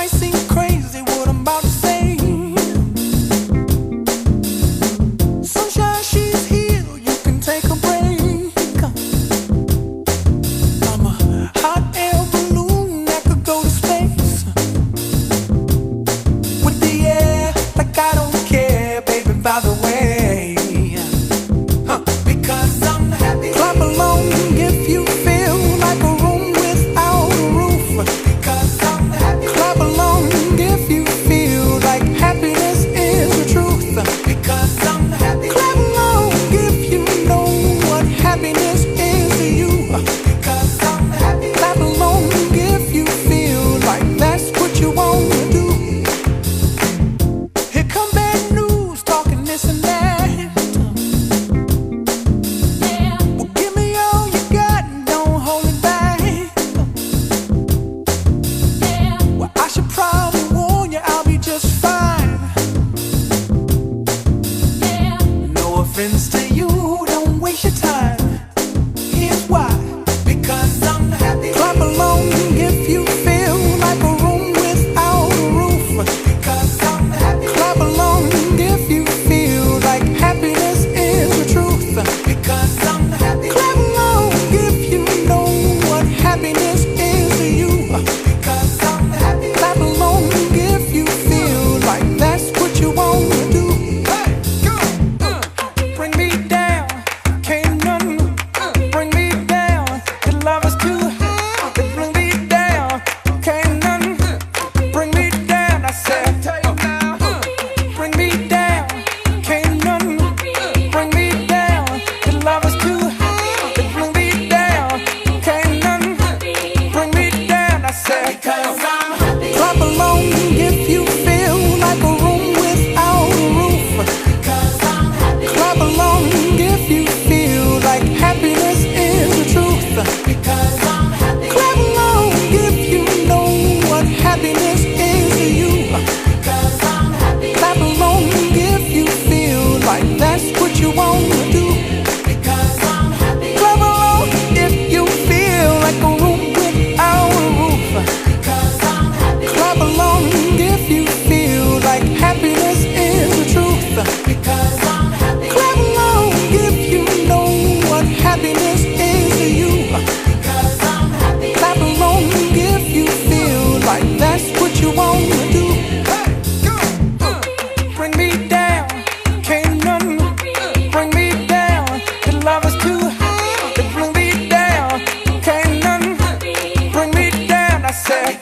might seem crazy what I'm about to say. Sunshine, she's here, you can take a break. I'm a hot air balloon that could go to space with the air, like I don't care, baby, by the way. Because I'm happy. Clap along if you feel like a room without a roof. Because I'm happy. Clap along if you feel like happiness is the truth. Because I'm happy. Clap along if you know what happiness is to you. Because I'm happy. Clap along if you feel like that's what you want to do. Here come bad news, talking this and that. Well, give me all you got and don't hold it back. Well, I should probably warn you, I'll be just fine. No offense to you, don't waste your time. Here's why. Because I'm happy. Clap along if you feel like a room without a roof. Because I'm happy. Clap along if you feel like happiness is the truth. Because I'm happy. Clap along if you know what happiness is to you. Because I'm happy. Clap along if you feel like that's what you want to do. Hey, go. Bring me down, can't none bring me down. Your love is too high, bring me down, can't none bring me down. I said, bring me down, can't none bring me down. Your love is too high, bring me down, can't none bring me down. I said, because I'm happy. Clap along if you feel like a room without a roof. Because I'm happy. Clap along if you feel like happiness is the truth. Because I'm happy. Clap along if you know what happiness is to you. Because I'm happy. Clap along if you feel like that's what you want to do. Because I'm happy. Clap along if you feel like a room without a roof. Because I'm happy. Clap along if you feel like happiness is the truth. Because I'm happy. Clap along if you know what happiness is to you. Because I'm happy. Clap along if you feel like that's what you want to do. Hey, go. Bring me down, can't none bring me down. Your love is too high, bring me down, can't none bring me down. I said,